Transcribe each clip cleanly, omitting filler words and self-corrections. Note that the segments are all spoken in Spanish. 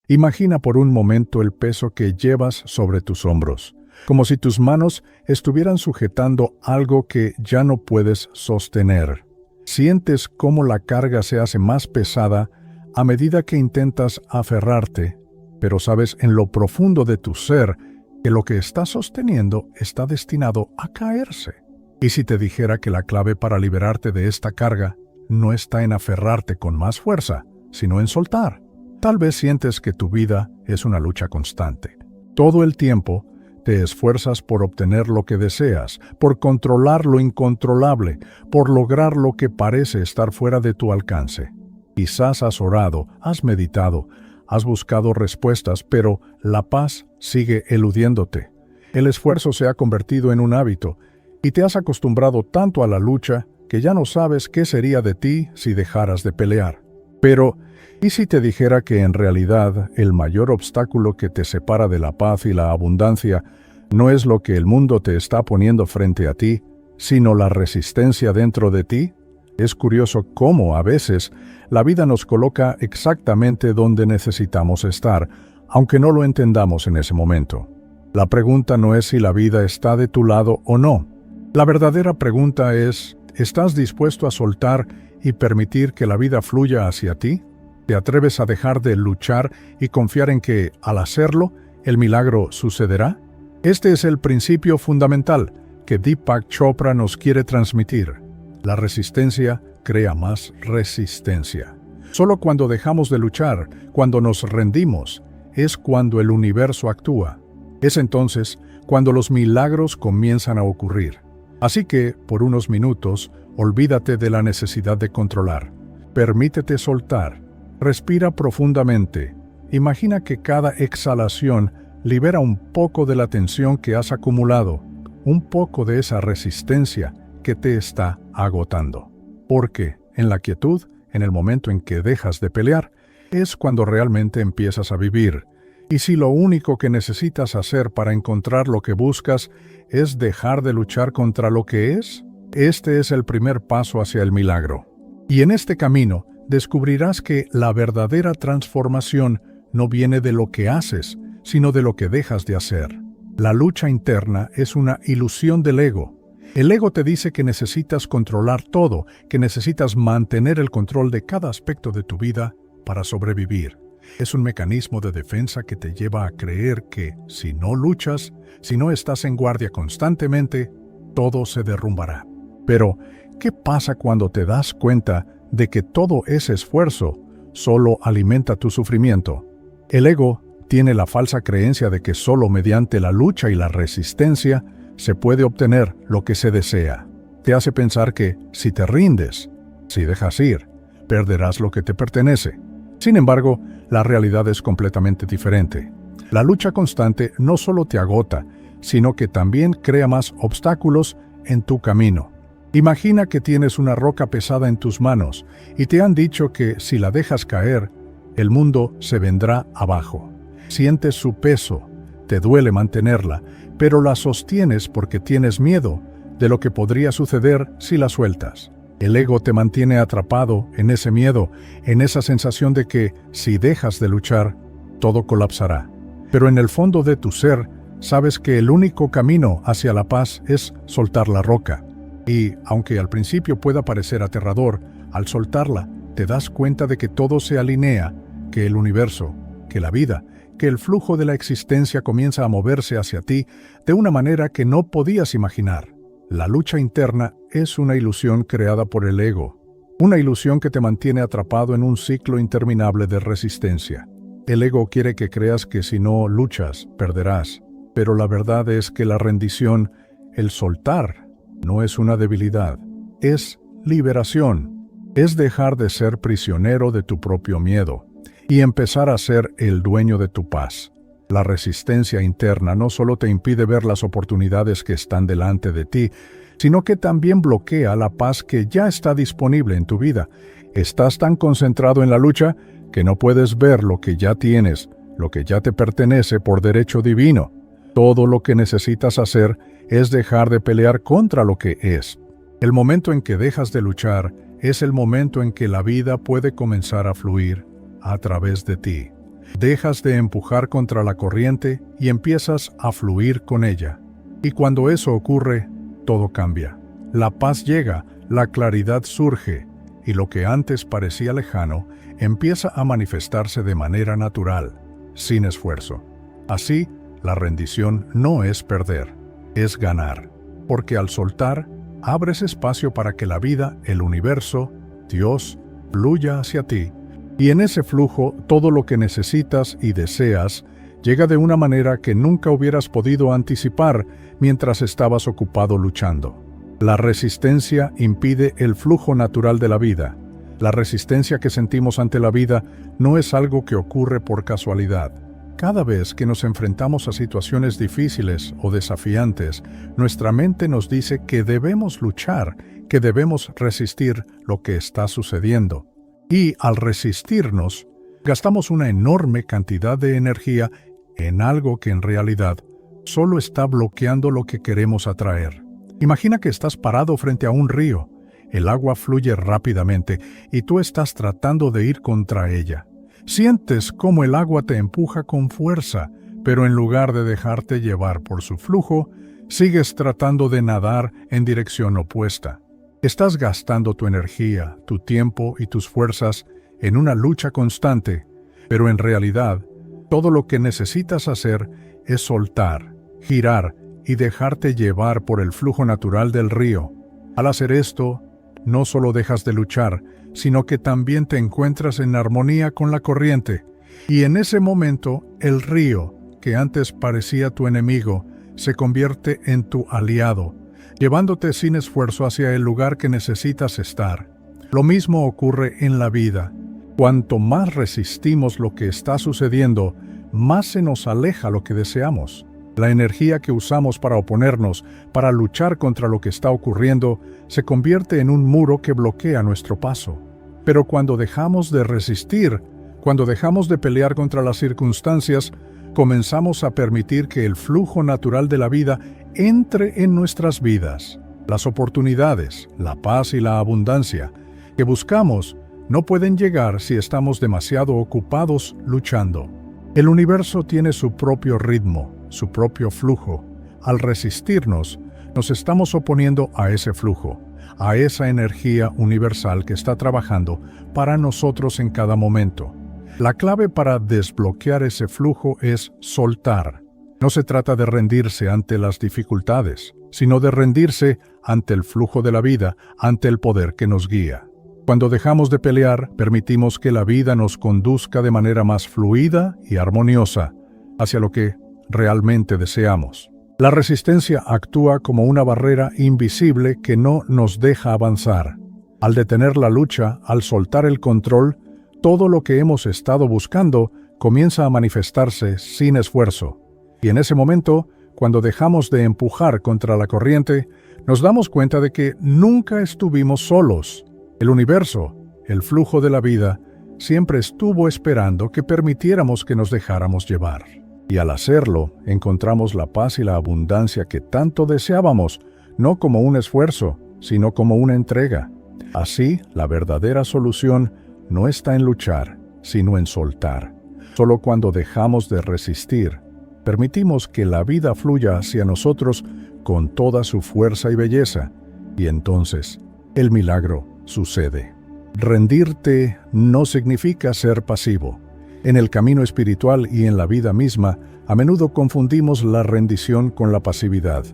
Imagina por un momento el peso que llevas sobre tus hombros, como si tus manos estuvieran sujetando algo que ya no puedes sostener. Sientes cómo la carga se hace más pesada a medida que intentas aferrarte, pero sabes en lo profundo de tu ser que lo que estás sosteniendo está destinado a caerse. ¿Y si te dijera que la clave para liberarte de esta carga no está en aferrarte con más fuerza, sino en soltar? Tal vez sientes que tu vida es una lucha constante. Todo el tiempo te esfuerzas por obtener lo que deseas, por controlar lo incontrolable, por lograr lo que parece estar fuera de tu alcance. Quizás has orado, has meditado, has buscado respuestas, pero la paz sigue eludiéndote. El esfuerzo se ha convertido en un hábito y te has acostumbrado tanto a la lucha que ya no sabes qué sería de ti si dejaras de pelear. Pero, ¿y si te dijera que en realidad el mayor obstáculo que te separa de la paz y la abundancia no es lo que el mundo te está poniendo frente a ti, sino la resistencia dentro de ti? Es curioso cómo a veces la vida nos coloca exactamente donde necesitamos estar, aunque no lo entendamos en ese momento. La pregunta no es si la vida está de tu lado o no. La verdadera pregunta es, ¿estás dispuesto a soltar y permitir que la vida fluya hacia ti? ¿Te atreves a dejar de luchar y confiar en que, al hacerlo, el milagro sucederá? Este es el principio fundamental que Deepak Chopra nos quiere transmitir. La resistencia crea más resistencia. Solo cuando dejamos de luchar, cuando nos rendimos, es cuando el universo actúa. Es entonces cuando los milagros comienzan a ocurrir. Así que, por unos minutos, olvídate de la necesidad de controlar. Permítete soltar. Respira profundamente. Imagina que cada exhalación libera un poco de la tensión que has acumulado, un poco de esa resistencia que te está agotando. Porque, en la quietud, en el momento en que dejas de pelear, es cuando realmente empiezas a vivir. Y si lo único que necesitas hacer para encontrar lo que buscas es dejar de luchar contra lo que es, este es el primer paso hacia el milagro. Y en este camino descubrirás que la verdadera transformación no viene de lo que haces, sino de lo que dejas de hacer. La lucha interna es una ilusión del ego. El ego te dice que necesitas controlar todo, que necesitas mantener el control de cada aspecto de tu vida para sobrevivir. Es un mecanismo de defensa que te lleva a creer que, si no luchas, si no estás en guardia constantemente, todo se derrumbará. Pero, ¿qué pasa cuando te das cuenta de que todo ese esfuerzo solo alimenta tu sufrimiento? El ego tiene la falsa creencia de que solo mediante la lucha y la resistencia se puede obtener lo que se desea. Te hace pensar que, si te rindes, si dejas ir, perderás lo que te pertenece. Sin embargo, la realidad es completamente diferente. La lucha constante no solo te agota, sino que también crea más obstáculos en tu camino. Imagina que tienes una roca pesada en tus manos y te han dicho que si la dejas caer, el mundo se vendrá abajo. Sientes su peso, te duele mantenerla, pero la sostienes porque tienes miedo de lo que podría suceder si la sueltas. El ego te mantiene atrapado en ese miedo, en esa sensación de que, si dejas de luchar, todo colapsará. Pero en el fondo de tu ser, sabes que el único camino hacia la paz es soltar la roca. Y, aunque al principio pueda parecer aterrador, al soltarla, te das cuenta de que todo se alinea, que el universo, que la vida, que el flujo de la existencia comienza a moverse hacia ti de una manera que no podías imaginar. La lucha interna es una ilusión creada por el ego, una ilusión que te mantiene atrapado en un ciclo interminable de resistencia. El ego quiere que creas que si no luchas, perderás, pero la verdad es que la rendición, el soltar, no es una debilidad, es liberación, es dejar de ser prisionero de tu propio miedo y empezar a ser el dueño de tu paz. La resistencia interna no solo te impide ver las oportunidades que están delante de ti, sino que también bloquea la paz que ya está disponible en tu vida. Estás tan concentrado en la lucha que no puedes ver lo que ya tienes, lo que ya te pertenece por derecho divino. Todo lo que necesitas hacer es dejar de pelear contra lo que es. El momento en que dejas de luchar es el momento en que la vida puede comenzar a fluir a través de ti. Dejas de empujar contra la corriente y empiezas a fluir con ella. Y cuando eso ocurre, todo cambia. La paz llega, la claridad surge, y lo que antes parecía lejano empieza a manifestarse de manera natural, sin esfuerzo. Así, la rendición no es perder, es ganar, porque al soltar, abres espacio para que la vida, el universo, Dios, fluya hacia ti, y en ese flujo todo lo que necesitas y deseas llega de una manera que nunca hubieras podido anticipar mientras estabas ocupado luchando. La resistencia impide el flujo natural de la vida. La resistencia que sentimos ante la vida no es algo que ocurre por casualidad. Cada vez que nos enfrentamos a situaciones difíciles o desafiantes, nuestra mente nos dice que debemos luchar, que debemos resistir lo que está sucediendo. Y al resistirnos, gastamos una enorme cantidad de energía en algo que en realidad solo está bloqueando lo que queremos atraer. Imagina que estás parado frente a un río. El agua fluye rápidamente y tú estás tratando de ir contra ella. Sientes cómo el agua te empuja con fuerza, pero en lugar de dejarte llevar por su flujo, sigues tratando de nadar en dirección opuesta. Estás gastando tu energía, tu tiempo y tus fuerzas en una lucha constante, pero en realidad, todo lo que necesitas hacer es soltar, girar y dejarte llevar por el flujo natural del río. Al hacer esto, no solo dejas de luchar, sino que también te encuentras en armonía con la corriente, y en ese momento el río, que antes parecía tu enemigo, se convierte en tu aliado, llevándote sin esfuerzo hacia el lugar que necesitas estar. Lo mismo ocurre en la vida. Cuanto más resistimos lo que está sucediendo, más se nos aleja lo que deseamos. La energía que usamos para oponernos, para luchar contra lo que está ocurriendo, se convierte en un muro que bloquea nuestro paso. Pero cuando dejamos de resistir, cuando dejamos de pelear contra las circunstancias, comenzamos a permitir que el flujo natural de la vida entre en nuestras vidas. Las oportunidades, la paz y la abundancia que buscamos no pueden llegar si estamos demasiado ocupados luchando. El universo tiene su propio ritmo, su propio flujo. Al resistirnos, nos estamos oponiendo a ese flujo, a esa energía universal que está trabajando para nosotros en cada momento. La clave para desbloquear ese flujo es soltar. No se trata de rendirse ante las dificultades, sino de rendirse ante el flujo de la vida, ante el poder que nos guía. Cuando dejamos de pelear, permitimos que la vida nos conduzca de manera más fluida y armoniosa hacia lo que realmente deseamos. La resistencia actúa como una barrera invisible que no nos deja avanzar. Al detener la lucha, al soltar el control, todo lo que hemos estado buscando comienza a manifestarse sin esfuerzo. Y en ese momento, cuando dejamos de empujar contra la corriente, nos damos cuenta de que nunca estuvimos solos. El universo, el flujo de la vida, siempre estuvo esperando que permitiéramos que nos dejáramos llevar. Y al hacerlo, encontramos la paz y la abundancia que tanto deseábamos, no como un esfuerzo, sino como una entrega. Así, la verdadera solución no está en luchar, sino en soltar. Solo cuando dejamos de resistir, permitimos que la vida fluya hacia nosotros con toda su fuerza y belleza, y entonces el milagro sucede. Rendirte no significa ser pasivo. En el camino espiritual y en la vida misma, a menudo confundimos la rendición con la pasividad.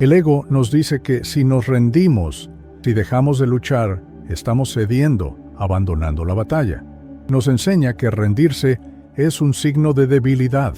El ego nos dice que si nos rendimos, si dejamos de luchar, estamos cediendo, abandonando la batalla. Nos enseña que rendirse es un signo de debilidad,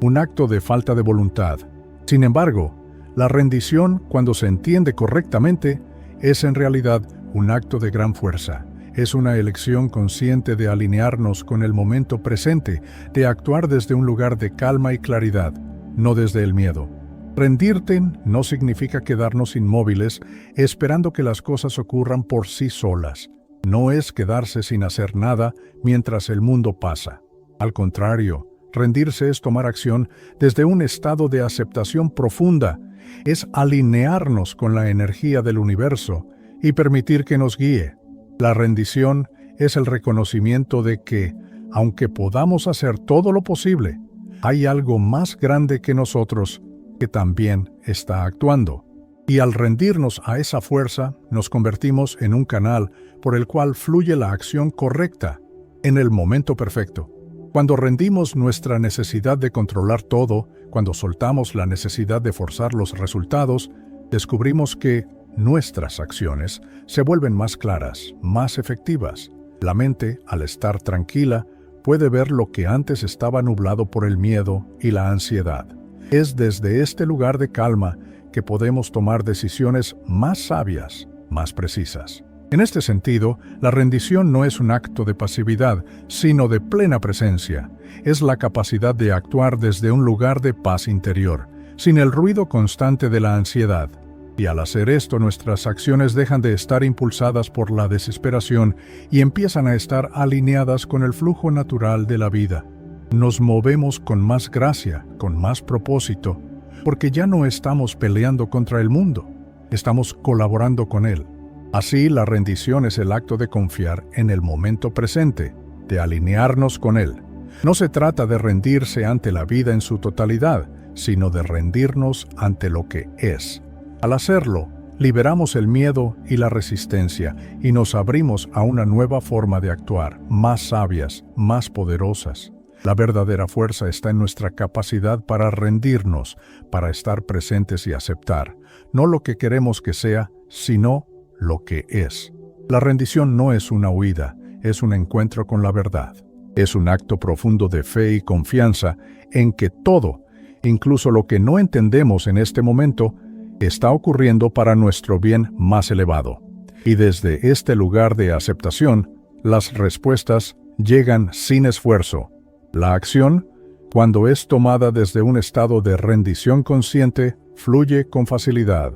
un acto de falta de voluntad. Sin embargo, la rendición, cuando se entiende correctamente, es en realidad un acto de gran fuerza. Es una elección consciente de alinearnos con el momento presente, de actuar desde un lugar de calma y claridad, no desde el miedo. Rendirte no significa quedarnos inmóviles esperando que las cosas ocurran por sí solas. No es quedarse sin hacer nada mientras el mundo pasa. Al contrario, rendirse es tomar acción desde un estado de aceptación profunda, es alinearnos con la energía del universo y permitir que nos guíe. La rendición es el reconocimiento de que, aunque podamos hacer todo lo posible, hay algo más grande que nosotros que también está actuando. Y al rendirnos a esa fuerza, nos convertimos en un canal por el cual fluye la acción correcta, en el momento perfecto. Cuando rendimos nuestra necesidad de controlar todo, cuando soltamos la necesidad de forzar los resultados, descubrimos que nuestras acciones se vuelven más claras, más efectivas. La mente, al estar tranquila, puede ver lo que antes estaba nublado por el miedo y la ansiedad. Es desde este lugar de calma que podemos tomar decisiones más sabias, más precisas. En este sentido, la rendición no es un acto de pasividad, sino de plena presencia. Es la capacidad de actuar desde un lugar de paz interior, sin el ruido constante de la ansiedad. Y al hacer esto, nuestras acciones dejan de estar impulsadas por la desesperación y empiezan a estar alineadas con el flujo natural de la vida. Nos movemos con más gracia, con más propósito, porque ya no estamos peleando contra el mundo, estamos colaborando con él. Así, la rendición es el acto de confiar en el momento presente, de alinearnos con él. No se trata de rendirse ante la vida en su totalidad, sino de rendirnos ante lo que es. Al hacerlo, liberamos el miedo y la resistencia y nos abrimos a una nueva forma de actuar, más sabias, más poderosas. La verdadera fuerza está en nuestra capacidad para rendirnos, para estar presentes y aceptar, no lo que queremos que sea, sino lo que es. La rendición no es una huida, es un encuentro con la verdad. Es un acto profundo de fe y confianza en que todo, incluso lo que no entendemos en este momento, está ocurriendo para nuestro bien más elevado. Y desde este lugar de aceptación, las respuestas llegan sin esfuerzo. La acción, cuando es tomada desde un estado de rendición consciente, fluye con facilidad.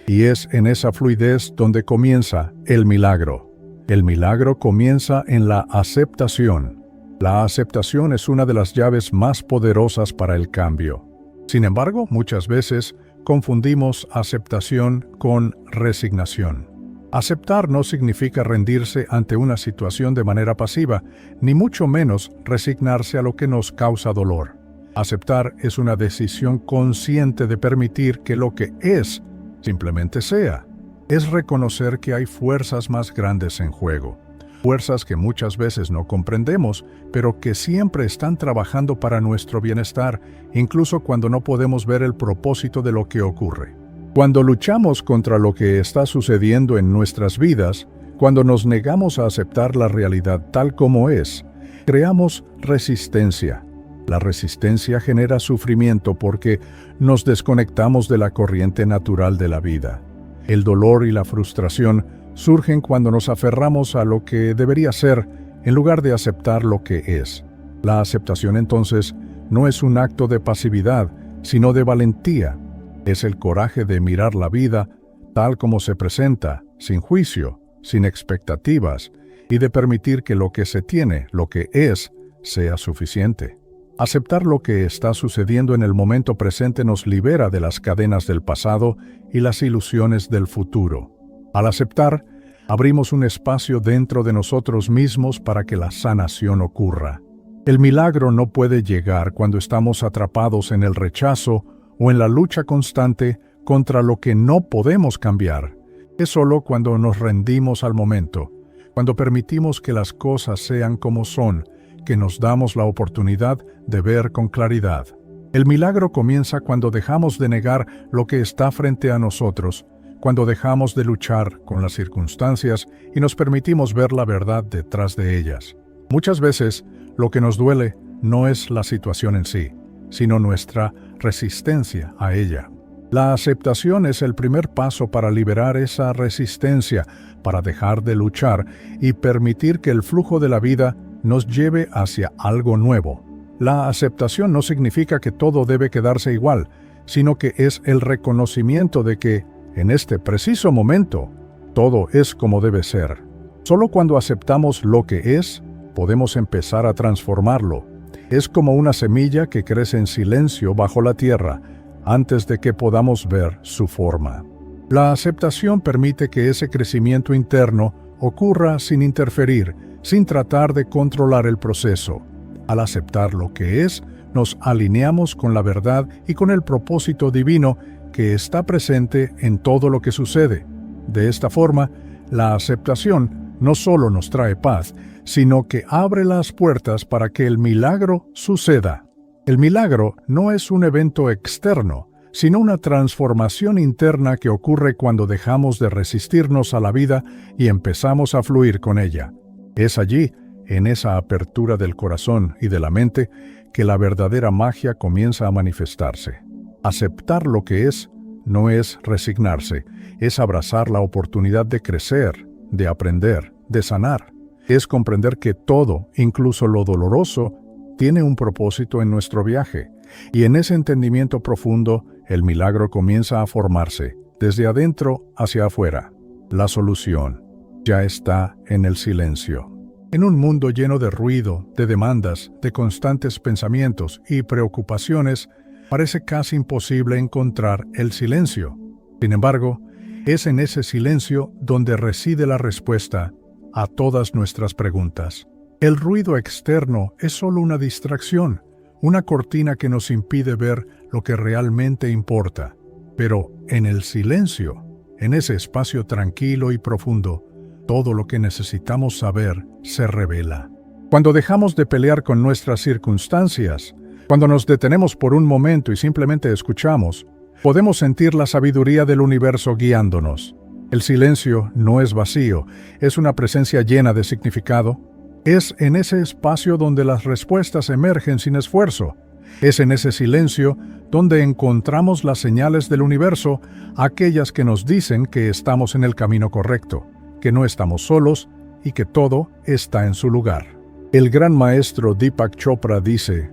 Y es en esa fluidez donde comienza el milagro. El milagro comienza en la aceptación. La aceptación es una de las llaves más poderosas para el cambio. Sin embargo, muchas veces confundimos aceptación con resignación. Aceptar no significa rendirse ante una situación de manera pasiva, ni mucho menos resignarse a lo que nos causa dolor. Aceptar es una decisión consciente de permitir que lo que es simplemente sea. Es reconocer que hay fuerzas más grandes en juego. Fuerzas que muchas veces no comprendemos, pero que siempre están trabajando para nuestro bienestar, incluso cuando no podemos ver el propósito de lo que ocurre. Cuando luchamos contra lo que está sucediendo en nuestras vidas, cuando nos negamos a aceptar la realidad tal como es, creamos resistencia. La resistencia genera sufrimiento porque nos desconectamos de la corriente natural de la vida. El dolor y la frustración surgen cuando nos aferramos a lo que debería ser en lugar de aceptar lo que es. La aceptación entonces no es un acto de pasividad, sino de valentía. Es el coraje de mirar la vida tal como se presenta, sin juicio, sin expectativas, y de permitir que lo que se tiene, lo que es, sea suficiente. Aceptar lo que está sucediendo en el momento presente nos libera de las cadenas del pasado y las ilusiones del futuro. Al aceptar, abrimos un espacio dentro de nosotros mismos para que la sanación ocurra. El milagro no puede llegar cuando estamos atrapados en el rechazo o en la lucha constante contra lo que no podemos cambiar. Es solo cuando nos rendimos al momento, cuando permitimos que las cosas sean como son, que nos damos la oportunidad de ver con claridad. El milagro comienza cuando dejamos de negar lo que está frente a nosotros, cuando dejamos de luchar con las circunstancias y nos permitimos ver la verdad detrás de ellas. Muchas veces, lo que nos duele no es la situación en sí, sino nuestra resistencia a ella. La aceptación es el primer paso para liberar esa resistencia, para dejar de luchar y permitir que el flujo de la vida nos lleve hacia algo nuevo. La aceptación no significa que todo debe quedarse igual, sino que es el reconocimiento de que, en este preciso momento, todo es como debe ser. Solo cuando aceptamos lo que es, podemos empezar a transformarlo. Es como una semilla que crece en silencio bajo la tierra, antes de que podamos ver su forma. La aceptación permite que ese crecimiento interno ocurra sin interferir, sin tratar de controlar el proceso. Al aceptar lo que es, nos alineamos con la verdad y con el propósito divino que está presente en todo lo que sucede. De esta forma, la aceptación no solo nos trae paz, sino que abre las puertas para que el milagro suceda. El milagro no es un evento externo, sino una transformación interna que ocurre cuando dejamos de resistirnos a la vida y empezamos a fluir con ella. Es allí, en esa apertura del corazón y de la mente, que la verdadera magia comienza a manifestarse. Aceptar lo que es no es resignarse, es abrazar la oportunidad de crecer, de aprender, de sanar. Es comprender que todo, incluso lo doloroso, tiene un propósito en nuestro viaje, y en ese entendimiento profundo, el milagro comienza a formarse, desde adentro hacia afuera. La solución ya está en el silencio. En un mundo lleno de ruido, de demandas, de constantes pensamientos y preocupaciones, parece casi imposible encontrar el silencio. Sin embargo, es en ese silencio donde reside la respuesta a todas nuestras preguntas. El ruido externo es solo una distracción, una cortina que nos impide ver lo que realmente importa. Pero en el silencio, en ese espacio tranquilo y profundo, todo lo que necesitamos saber se revela. Cuando dejamos de pelear con nuestras circunstancias, cuando nos detenemos por un momento y simplemente escuchamos, podemos sentir la sabiduría del universo guiándonos. El silencio no es vacío, es una presencia llena de significado. Es en ese espacio donde las respuestas emergen sin esfuerzo. Es en ese silencio donde encontramos las señales del universo, aquellas que nos dicen que estamos en el camino correcto, que no estamos solos y que todo está en su lugar. El gran maestro Deepak Chopra dice,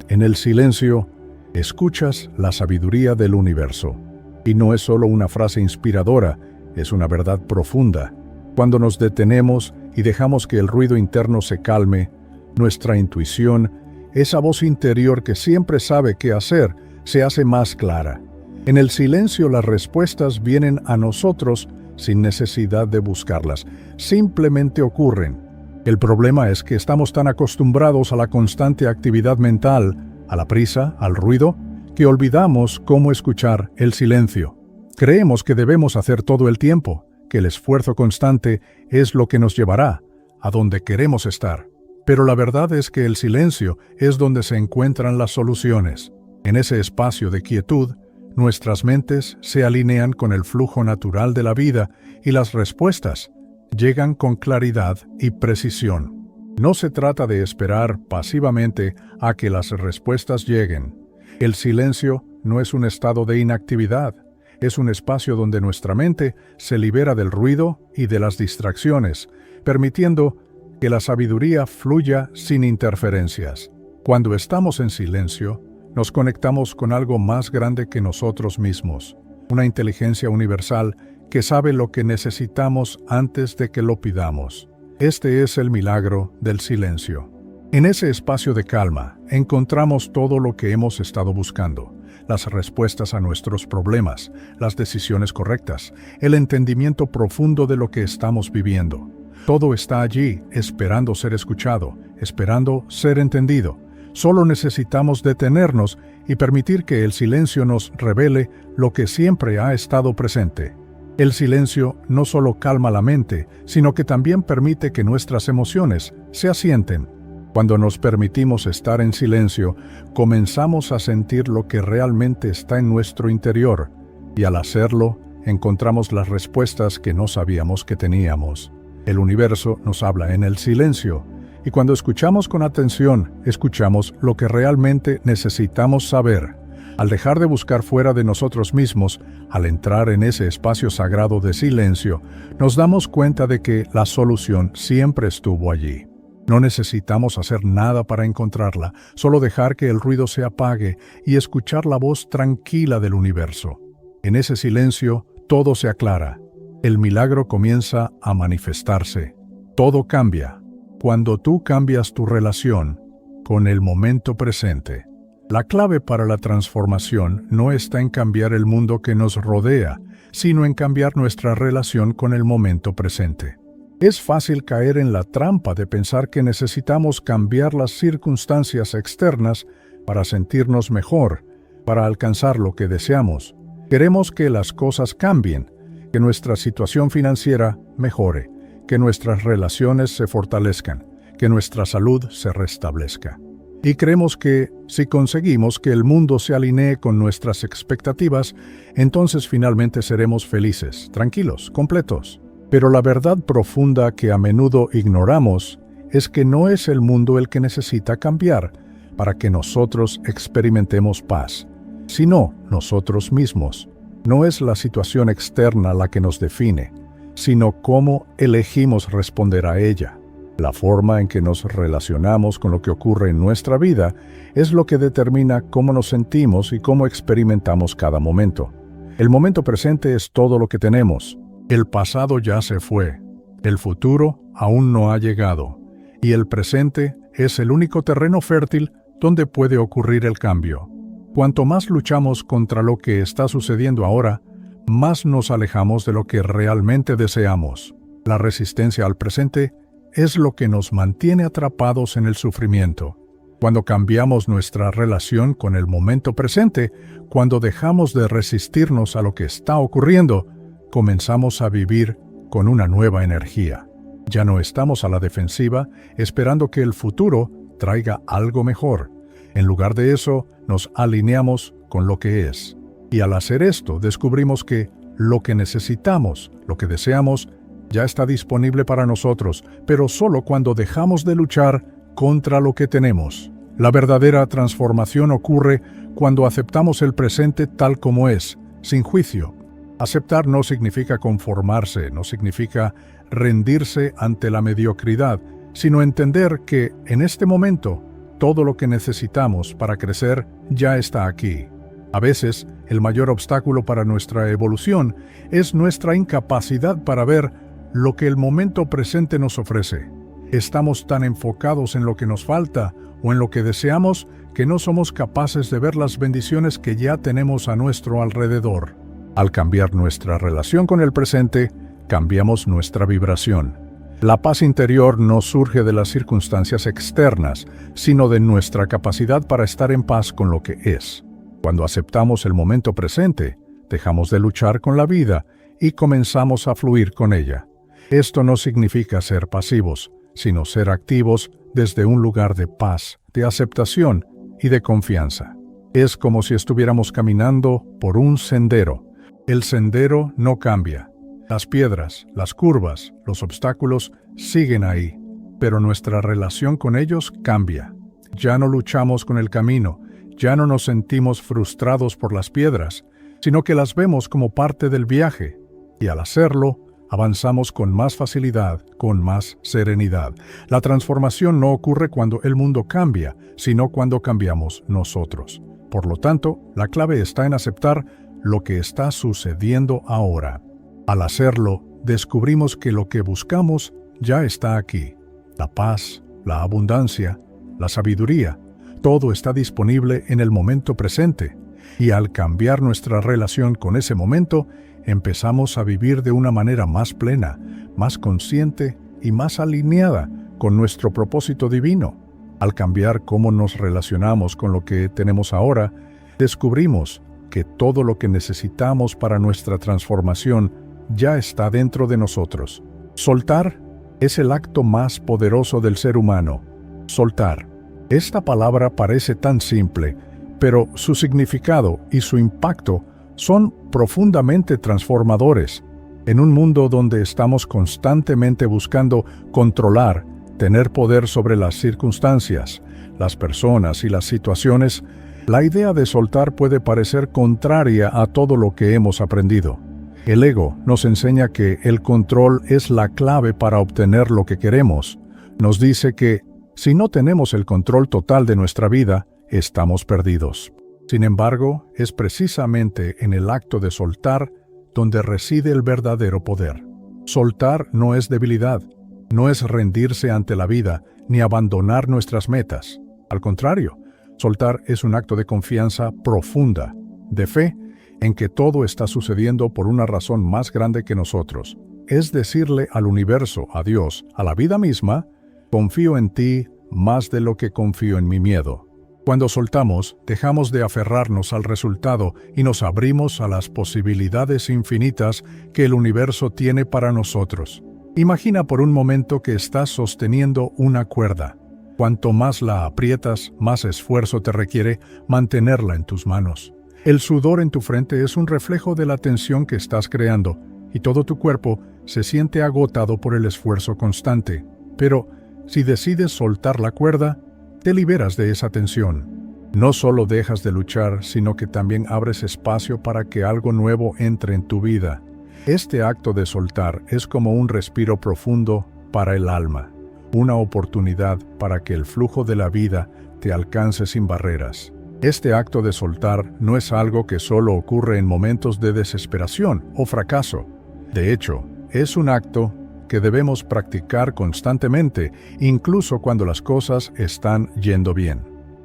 en el silencio, escuchas la sabiduría del universo. Y no es solo una frase inspiradora, es una verdad profunda. Cuando nos detenemos y dejamos que el ruido interno se calme, nuestra intuición, esa voz interior que siempre sabe qué hacer, se hace más clara. En el silencio las respuestas vienen a nosotros sin necesidad de buscarlas, simplemente ocurren. El problema es que estamos tan acostumbrados a la constante actividad mental, a la prisa, al ruido, que olvidamos cómo escuchar el silencio. Creemos que debemos hacer todo el tiempo, que el esfuerzo constante es lo que nos llevará a donde queremos estar. Pero la verdad es que el silencio es donde se encuentran las soluciones. En ese espacio de quietud, nuestras mentes se alinean con el flujo natural de la vida y las respuestas llegan con claridad y precisión. No se trata de esperar pasivamente a que las respuestas lleguen. El silencio no es un estado de inactividad, es un espacio donde nuestra mente se libera del ruido y de las distracciones, permitiendo que la sabiduría fluya sin interferencias. Cuando estamos en silencio, nos conectamos con algo más grande que nosotros mismos, una inteligencia universal que sabe lo que necesitamos antes de que lo pidamos. Este es el milagro del silencio. En ese espacio de calma, encontramos todo lo que hemos estado buscando: las respuestas a nuestros problemas, las decisiones correctas, el entendimiento profundo de lo que estamos viviendo. Todo está allí, esperando ser escuchado, esperando ser entendido. Solo necesitamos detenernos y permitir que el silencio nos revele lo que siempre ha estado presente. El silencio no solo calma la mente, sino que también permite que nuestras emociones se asienten. Cuando nos permitimos estar en silencio, comenzamos a sentir lo que realmente está en nuestro interior, y al hacerlo, encontramos las respuestas que no sabíamos que teníamos. El universo nos habla en el silencio, y cuando escuchamos con atención, escuchamos lo que realmente necesitamos saber. Al dejar de buscar fuera de nosotros mismos, al entrar en ese espacio sagrado de silencio, nos damos cuenta de que la solución siempre estuvo allí. No necesitamos hacer nada para encontrarla, solo dejar que el ruido se apague y escuchar la voz tranquila del universo. En ese silencio, todo se aclara. El milagro comienza a manifestarse. Todo cambia cuando tú cambias tu relación con el momento presente. La clave para la transformación no está en cambiar el mundo que nos rodea, sino en cambiar nuestra relación con el momento presente. Es fácil caer en la trampa de pensar que necesitamos cambiar las circunstancias externas para sentirnos mejor, para alcanzar lo que deseamos. Queremos que las cosas cambien, que nuestra situación financiera mejore, que nuestras relaciones se fortalezcan, que nuestra salud se restablezca. Y creemos que, si conseguimos que el mundo se alinee con nuestras expectativas, entonces finalmente seremos felices, tranquilos, completos. Pero la verdad profunda que a menudo ignoramos es que no es el mundo el que necesita cambiar para que nosotros experimentemos paz, sino nosotros mismos. No es la situación externa la que nos define, sino cómo elegimos responder a ella. La forma en que nos relacionamos con lo que ocurre en nuestra vida es lo que determina cómo nos sentimos y cómo experimentamos cada momento. El momento presente es todo lo que tenemos. El pasado ya se fue, el futuro aún no ha llegado, y el presente es el único terreno fértil donde puede ocurrir el cambio. Cuanto más luchamos contra lo que está sucediendo ahora, más nos alejamos de lo que realmente deseamos. La resistencia al presente es lo que nos mantiene atrapados en el sufrimiento. Cuando cambiamos nuestra relación con el momento presente, cuando dejamos de resistirnos a lo que está ocurriendo, comenzamos a vivir con una nueva energía. Ya no estamos a la defensiva esperando que el futuro traiga algo mejor. En lugar de eso, nos alineamos con lo que es. Y al hacer esto, descubrimos que lo que necesitamos, lo que deseamos, ya está disponible para nosotros, pero solo cuando dejamos de luchar contra lo que tenemos. La verdadera transformación ocurre cuando aceptamos el presente tal como es, sin juicio. Aceptar no significa conformarse, no significa rendirse ante la mediocridad, sino entender que, en este momento, todo lo que necesitamos para crecer ya está aquí. A veces, el mayor obstáculo para nuestra evolución es nuestra incapacidad para ver lo que el momento presente nos ofrece. Estamos tan enfocados en lo que nos falta o en lo que deseamos que no somos capaces de ver las bendiciones que ya tenemos a nuestro alrededor. Al cambiar nuestra relación con el presente, cambiamos nuestra vibración. La paz interior no surge de las circunstancias externas, sino de nuestra capacidad para estar en paz con lo que es. Cuando aceptamos el momento presente, dejamos de luchar con la vida y comenzamos a fluir con ella. Esto no significa ser pasivos, sino ser activos desde un lugar de paz, de aceptación y de confianza. Es como si estuviéramos caminando por un sendero. El sendero no cambia. Las piedras, las curvas, los obstáculos siguen ahí, pero nuestra relación con ellos cambia. Ya no luchamos con el camino, ya no nos sentimos frustrados por las piedras, sino que las vemos como parte del viaje, y al hacerlo, avanzamos con más facilidad, con más serenidad. La transformación no ocurre cuando el mundo cambia, sino cuando cambiamos nosotros. Por lo tanto, la clave está en aceptar lo que está sucediendo ahora. Al hacerlo, descubrimos que lo que buscamos ya está aquí. La paz, la abundancia, la sabiduría, todo está disponible en el momento presente. Y al cambiar nuestra relación con ese momento, empezamos a vivir de una manera más plena, más consciente y más alineada con nuestro propósito divino. Al cambiar cómo nos relacionamos con lo que tenemos ahora, descubrimos que todo lo que necesitamos para nuestra transformación ya está dentro de nosotros. Soltar es el acto más poderoso del ser humano. Soltar. Esta palabra parece tan simple, pero su significado y su impacto son profundamente transformadores. En un mundo donde estamos constantemente buscando controlar, tener poder sobre las circunstancias, las personas y las situaciones, la idea de soltar puede parecer contraria a todo lo que hemos aprendido. El ego nos enseña que el control es la clave para obtener lo que queremos. Nos dice que, si no tenemos el control total de nuestra vida, estamos perdidos. Sin embargo, es precisamente en el acto de soltar donde reside el verdadero poder. Soltar no es debilidad, no es rendirse ante la vida, ni abandonar nuestras metas. Al contrario, soltar es un acto de confianza profunda, de fe, en que todo está sucediendo por una razón más grande que nosotros. es decirle al universo, a Dios, a la vida misma: confío en ti más de lo que confío en mi miedo. Cuando soltamos, dejamos de aferrarnos al resultado y nos abrimos a las posibilidades infinitas que el universo tiene para nosotros. Imagina por un momento que estás sosteniendo una cuerda. Cuanto más la aprietas, más esfuerzo te requiere mantenerla en tus manos. El sudor en tu frente es un reflejo de la tensión que estás creando, y todo tu cuerpo se siente agotado por el esfuerzo constante. Pero si decides soltar la cuerda, te liberas de esa tensión. No solo dejas de luchar, sino que también abres espacio para que algo nuevo entre en tu vida. Este acto de soltar es como un respiro profundo para el alma, una oportunidad para que el flujo de la vida te alcance sin barreras. Este acto de soltar no es algo que solo ocurre en momentos de desesperación o fracaso. De hecho, es un acto que debemos practicar constantemente, incluso cuando las cosas están yendo bien.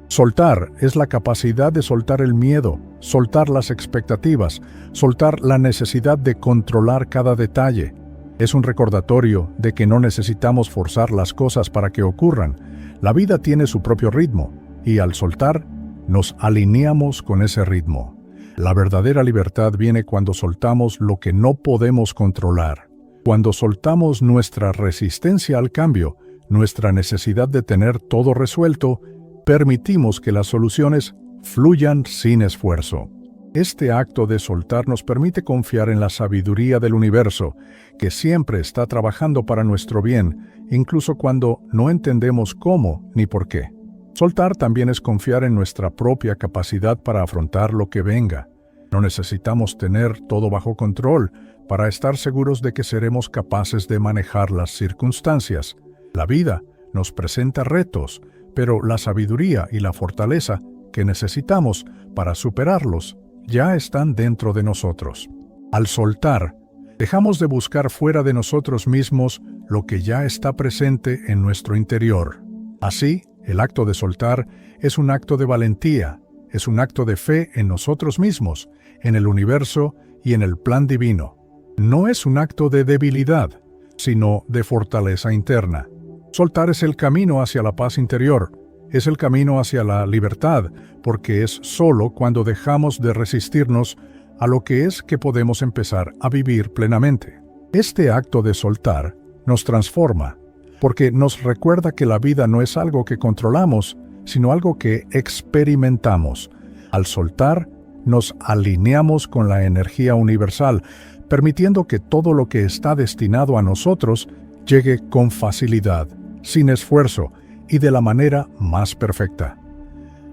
Soltar es la capacidad de soltar el miedo, soltar las expectativas, soltar la necesidad de controlar cada detalle. Es un recordatorio de que no necesitamos forzar las cosas para que ocurran. La vida tiene su propio ritmo, y al soltar, nos alineamos con ese ritmo. La verdadera libertad viene cuando soltamos lo que no podemos controlar. Cuando soltamos nuestra resistencia al cambio, nuestra necesidad de tener todo resuelto, permitimos que las soluciones fluyan sin esfuerzo. Este acto de soltar nos permite confiar en la sabiduría del universo, que siempre está trabajando para nuestro bien, incluso cuando no entendemos cómo ni por qué. Soltar también es confiar en nuestra propia capacidad para afrontar lo que venga. No necesitamos tener todo bajo control para estar seguros de que seremos capaces de manejar las circunstancias. La vida nos presenta retos, pero la sabiduría y la fortaleza que necesitamos para superarlos ya están dentro de nosotros. Al soltar, dejamos de buscar fuera de nosotros mismos lo que ya está presente en nuestro interior. Así, el acto de soltar es un acto de valentía, es un acto de fe en nosotros mismos, en el universo y en el plan divino. No es un acto de debilidad, sino de fortaleza interna. Soltar es el camino hacia la paz interior, es el camino hacia la libertad, porque es solo cuando dejamos de resistirnos a lo que es que podemos empezar a vivir plenamente. Este acto de soltar nos transforma, porque nos recuerda que la vida no es algo que controlamos, sino algo que experimentamos. Al soltar, nos alineamos con la energía universal, permitiendo que todo lo que está destinado a nosotros llegue con facilidad, sin esfuerzo y de la manera más perfecta.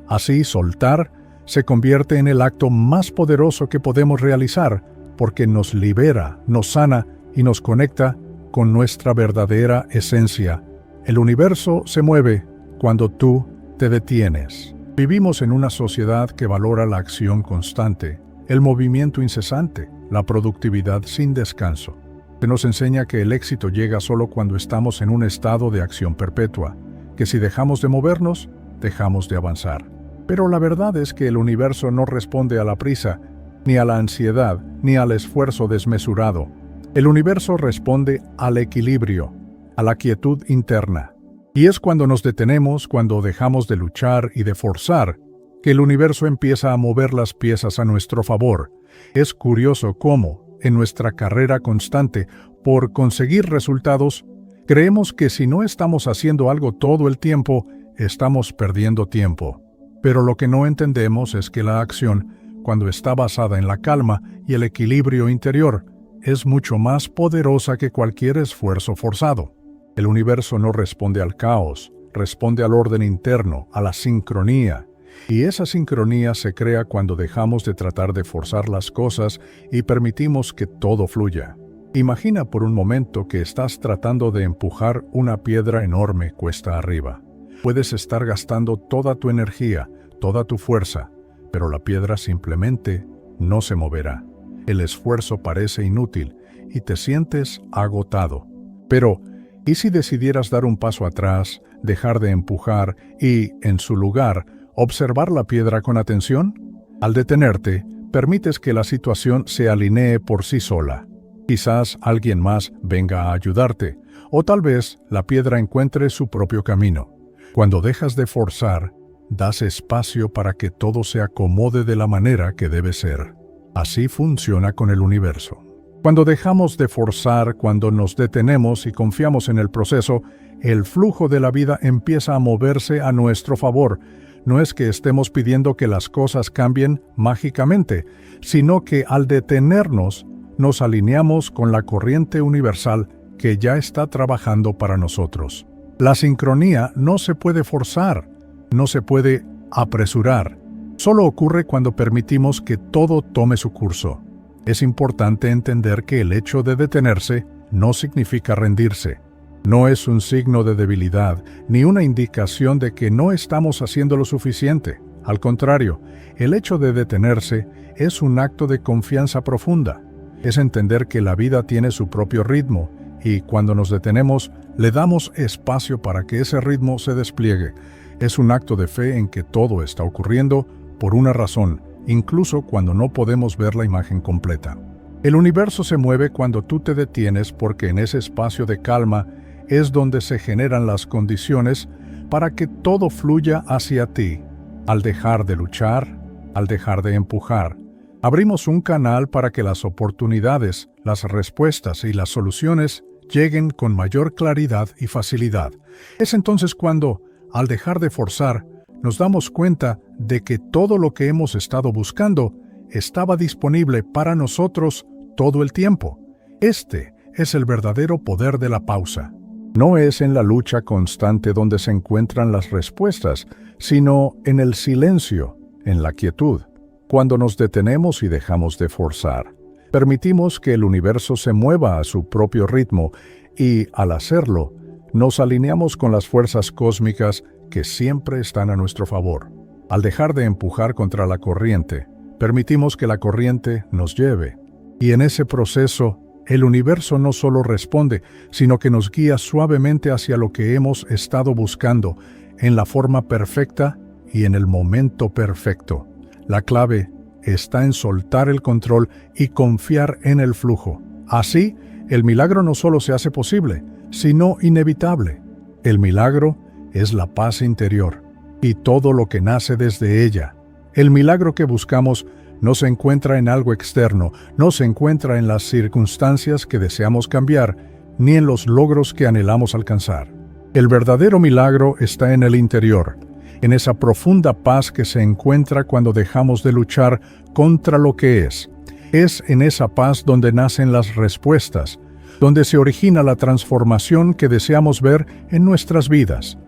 Así, soltar se convierte en el acto más poderoso que podemos realizar, porque nos libera, nos sana y nos conecta con nuestra verdadera esencia. El universo se mueve cuando tú te detienes. Vivimos en una sociedad que valora la acción constante, el movimiento incesante, la productividad sin descanso. Se nos enseña que el éxito llega solo cuando estamos en un estado de acción perpetua, que si dejamos de movernos, dejamos de avanzar. Pero la verdad es que el universo no responde a la prisa, ni a la ansiedad, ni al esfuerzo desmesurado. El universo responde al equilibrio, a la quietud interna. Y es cuando nos detenemos, cuando dejamos de luchar y de forzar, que el universo empieza a mover las piezas a nuestro favor. Es curioso cómo, en nuestra carrera constante por conseguir resultados, creemos que si no estamos haciendo algo todo el tiempo, estamos perdiendo tiempo. Pero lo que no entendemos es que la acción, cuando está basada en la calma y el equilibrio interior, es mucho más poderosa que cualquier esfuerzo forzado. El universo no responde al caos, responde al orden interno, a la sincronía. Y esa sincronía se crea cuando dejamos de tratar de forzar las cosas y permitimos que todo fluya. Imagina por un momento que estás tratando de empujar una piedra enorme cuesta arriba. Puedes estar gastando toda tu energía, toda tu fuerza, pero la piedra simplemente no se moverá. El esfuerzo parece inútil y te sientes agotado. Pero, ¿y si decidieras dar un paso atrás, dejar de empujar y, en su lugar, observar la piedra con atención? Al detenerte, permites que la situación se alinee por sí sola. Quizás alguien más venga a ayudarte, o tal vez la piedra encuentre su propio camino. Cuando dejas de forzar, das espacio para que todo se acomode de la manera que debe ser. Así funciona con el universo. Cuando dejamos de forzar, cuando nos detenemos y confiamos en el proceso, el flujo de la vida empieza a moverse a nuestro favor. No es que estemos pidiendo que las cosas cambien mágicamente, sino que al detenernos, nos alineamos con la corriente universal que ya está trabajando para nosotros. La sincronía no se puede forzar, no se puede apresurar. Solo ocurre cuando permitimos que todo tome su curso. Es importante entender que el hecho de detenerse no significa rendirse. No es un signo de debilidad, ni una indicación de que no estamos haciendo lo suficiente. Al contrario, el hecho de detenerse es un acto de confianza profunda. Es entender que la vida tiene su propio ritmo, y cuando nos detenemos, le damos espacio para que ese ritmo se despliegue. Es un acto de fe en que todo está ocurriendo por una razón, incluso cuando no podemos ver la imagen completa. El universo se mueve cuando tú te detienes porque en ese espacio de calma es donde se generan las condiciones para que todo fluya hacia ti. Al dejar de luchar, al dejar de empujar, abrimos un canal para que las oportunidades, las respuestas y las soluciones lleguen con mayor claridad y facilidad. Es entonces cuando, al dejar de forzar, nos damos cuenta de que todo lo que hemos estado buscando estaba disponible para nosotros todo el tiempo. Este es el verdadero poder de la pausa. No es en la lucha constante donde se encuentran las respuestas, sino en el silencio, en la quietud. Cuando nos detenemos y dejamos de forzar, permitimos que el universo se mueva a su propio ritmo y, al hacerlo, nos alineamos con las fuerzas cósmicas que siempre están a nuestro favor. Al dejar de empujar contra la corriente, permitimos que la corriente nos lleve. Y en ese proceso, el universo no solo responde, sino que nos guía suavemente hacia lo que hemos estado buscando, en la forma perfecta y en el momento perfecto. La clave está en soltar el control y confiar en el flujo. Así, el milagro no solo se hace posible, sino inevitable. El milagro es la paz interior y todo lo que nace desde ella. El milagro que buscamos no se encuentra en algo externo, no se encuentra en las circunstancias que deseamos cambiar, ni en los logros que anhelamos alcanzar. El verdadero milagro está en el interior, en esa profunda paz que se encuentra cuando dejamos de luchar contra lo que es. Es en esa paz donde nacen las respuestas, donde se origina la transformación que deseamos ver en nuestras vidas.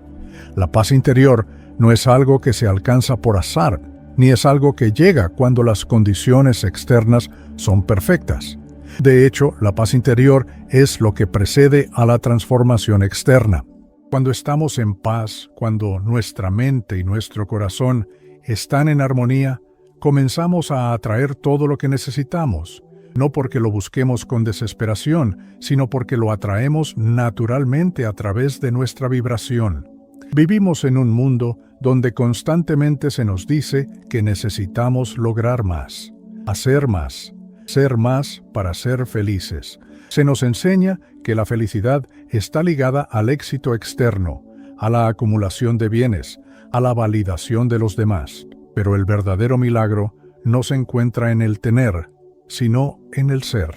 La paz interior no es algo que se alcanza por azar, ni es algo que llega cuando las condiciones externas son perfectas. De hecho, la paz interior es lo que precede a la transformación externa. Cuando estamos en paz, cuando nuestra mente y nuestro corazón están en armonía, comenzamos a atraer todo lo que necesitamos, no porque lo busquemos con desesperación, sino porque lo atraemos naturalmente a través de nuestra vibración. Vivimos en un mundo donde constantemente se nos dice que necesitamos lograr más, hacer más, ser más para ser felices. Se nos enseña que la felicidad está ligada al éxito externo, a la acumulación de bienes, a la validación de los demás. Pero el verdadero milagro no se encuentra en el tener, sino en el ser.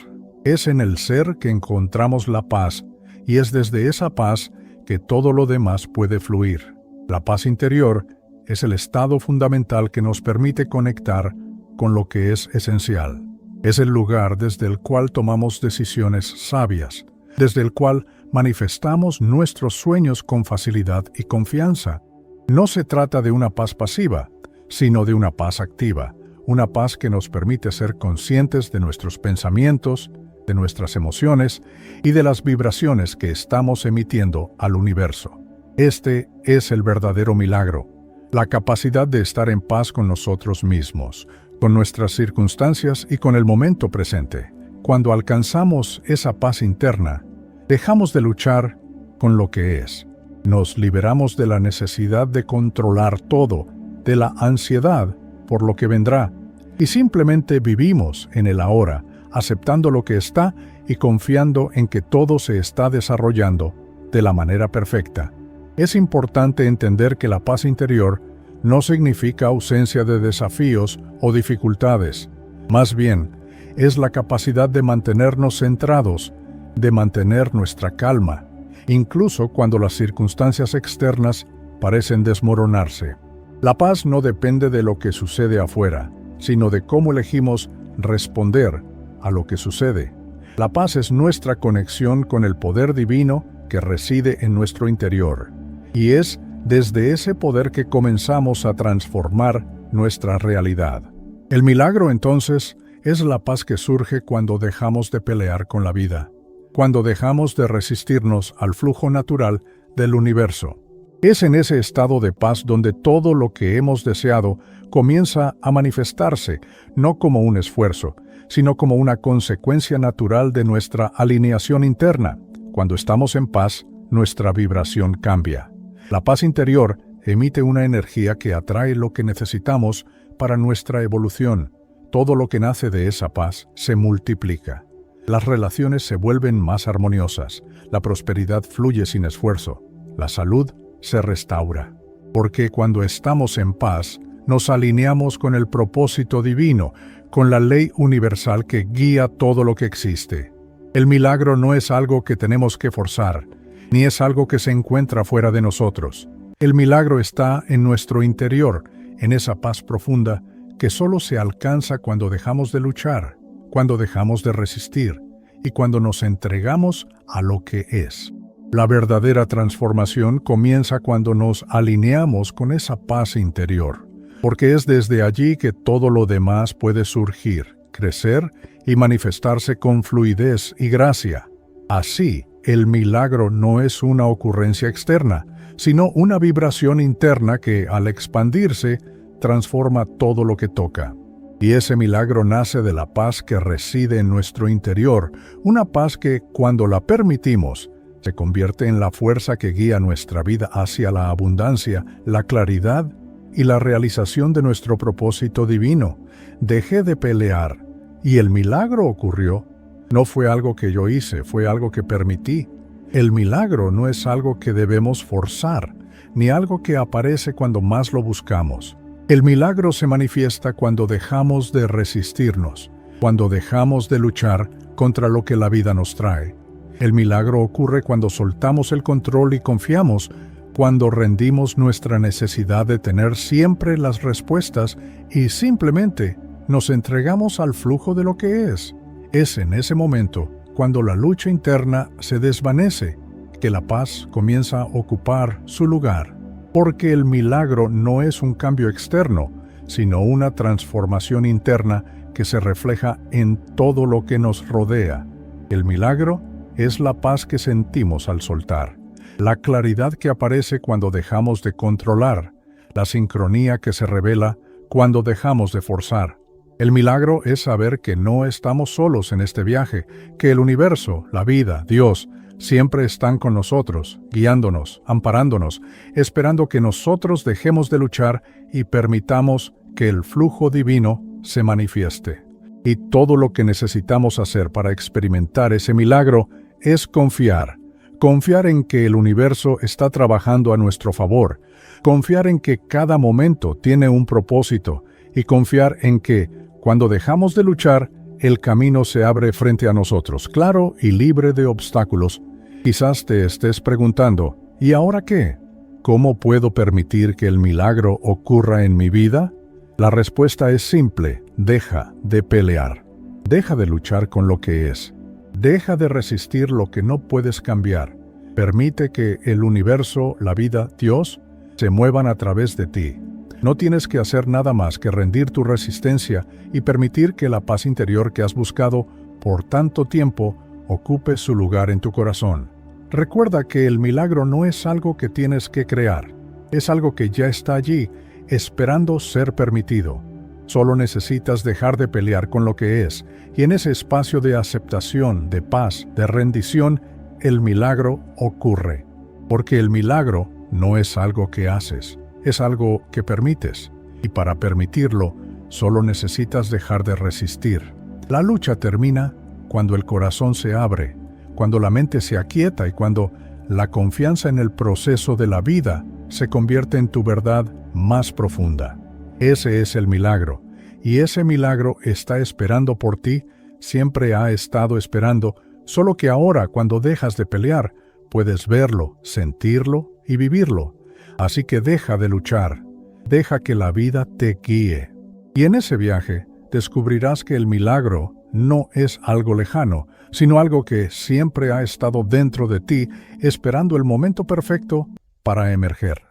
Es en el ser que encontramos la paz, y es desde esa paz que todo lo demás puede fluir. La paz interior es el estado fundamental que nos permite conectar con lo que es esencial. Es el lugar desde el cual tomamos decisiones sabias, desde el cual manifestamos nuestros sueños con facilidad y confianza. No se trata de una paz pasiva, sino de una paz activa, una paz que nos permite ser conscientes de nuestros pensamientos, de nuestras emociones y de las vibraciones que estamos emitiendo al universo. Este es el verdadero milagro, la capacidad de estar en paz con nosotros mismos, con nuestras circunstancias y con el momento presente. Cuando alcanzamos esa paz interna, dejamos de luchar con lo que es. Nos liberamos de la necesidad de controlar todo, de la ansiedad por lo que vendrá, y simplemente vivimos en el ahora, aceptando lo que está y confiando en que todo se está desarrollando de la manera perfecta. Es importante entender que la paz interior no significa ausencia de desafíos o dificultades. Más bien, es la capacidad de mantenernos centrados, de mantener nuestra calma, incluso cuando las circunstancias externas parecen desmoronarse. La paz no depende de lo que sucede afuera, sino de cómo elegimos responder a lo que sucede. La paz es nuestra conexión con el poder divino que reside en nuestro interior, y es desde ese poder que comenzamos a transformar nuestra realidad. El milagro, entonces, es la paz que surge cuando dejamos de pelear con la vida, cuando dejamos de resistirnos al flujo natural del universo. Es en ese estado de paz donde todo lo que hemos deseado comienza a manifestarse, no como un esfuerzo, sino como una consecuencia natural de nuestra alineación interna. Cuando estamos en paz, nuestra vibración cambia. La paz interior emite una energía que atrae lo que necesitamos para nuestra evolución. Todo lo que nace de esa paz se multiplica. Las relaciones se vuelven más armoniosas, la prosperidad fluye sin esfuerzo, la salud se restaura. Porque cuando estamos en paz, nos alineamos con el propósito divino, con la ley universal que guía todo lo que existe. El milagro no es algo que tenemos que forzar, ni es algo que se encuentra fuera de nosotros. El milagro está en nuestro interior, en esa paz profunda que solo se alcanza cuando dejamos de luchar, cuando dejamos de resistir y cuando nos entregamos a lo que es. La verdadera transformación comienza cuando nos alineamos con esa paz interior, porque es desde allí que todo lo demás puede surgir, crecer y manifestarse con fluidez y gracia. Así, el milagro no es una ocurrencia externa, sino una vibración interna que, al expandirse, transforma todo lo que toca. Y ese milagro nace de la paz que reside en nuestro interior, una paz que, cuando la permitimos, se convierte en la fuerza que guía nuestra vida hacia la abundancia, la claridad y la realización de nuestro propósito divino. Dejé de pelear, y el milagro ocurrió. No fue algo que yo hice, fue algo que permití. El milagro no es algo que debemos forzar, ni algo que aparece cuando más lo buscamos. El milagro se manifiesta cuando dejamos de resistirnos, cuando dejamos de luchar contra lo que la vida nos trae. El milagro ocurre cuando soltamos el control y confiamos, cuando rendimos nuestra necesidad de tener siempre las respuestas y simplemente nos entregamos al flujo de lo que es. Es en ese momento, cuando la lucha interna se desvanece, que la paz comienza a ocupar su lugar. Porque el milagro no es un cambio externo, sino una transformación interna que se refleja en todo lo que nos rodea. El milagro es la paz que sentimos al soltar, la claridad que aparece cuando dejamos de controlar, la sincronía que se revela cuando dejamos de forzar. El milagro es saber que no estamos solos en este viaje, que el universo, la vida, Dios, siempre están con nosotros, guiándonos, amparándonos, esperando que nosotros dejemos de luchar y permitamos que el flujo divino se manifieste. Y todo lo que necesitamos hacer para experimentar ese milagro es confiar. Confiar en que el universo está trabajando a nuestro favor, confiar en que cada momento tiene un propósito y confiar en que, cuando dejamos de luchar, el camino se abre frente a nosotros, claro y libre de obstáculos. Quizás te estés preguntando, ¿y ahora qué? ¿Cómo puedo permitir que el milagro ocurra en mi vida? La respuesta es simple: deja de pelear. Deja de luchar con lo que es. Deja de resistir lo que no puedes cambiar. Permite que el universo, la vida, Dios, se muevan a través de ti. No tienes que hacer nada más que rendir tu resistencia y permitir que la paz interior que has buscado por tanto tiempo ocupe su lugar en tu corazón. Recuerda que el milagro no es algo que tienes que crear, es algo que ya está allí, esperando ser permitido. Solo necesitas dejar de pelear con lo que es, y en ese espacio de aceptación, de paz, de rendición, el milagro ocurre. Porque el milagro no es algo que haces, es algo que permites. Y para permitirlo, solo necesitas dejar de resistir. La lucha termina cuando el corazón se abre, cuando la mente se aquieta y cuando la confianza en el proceso de la vida se convierte en tu verdad más profunda. Ese es el milagro, y ese milagro está esperando por ti, siempre ha estado esperando, solo que ahora, cuando dejas de pelear, puedes verlo, sentirlo y vivirlo. Así que deja de luchar, deja que la vida te guíe. Y en ese viaje descubrirás que el milagro no es algo lejano, sino algo que siempre ha estado dentro de ti, esperando el momento perfecto para emerger.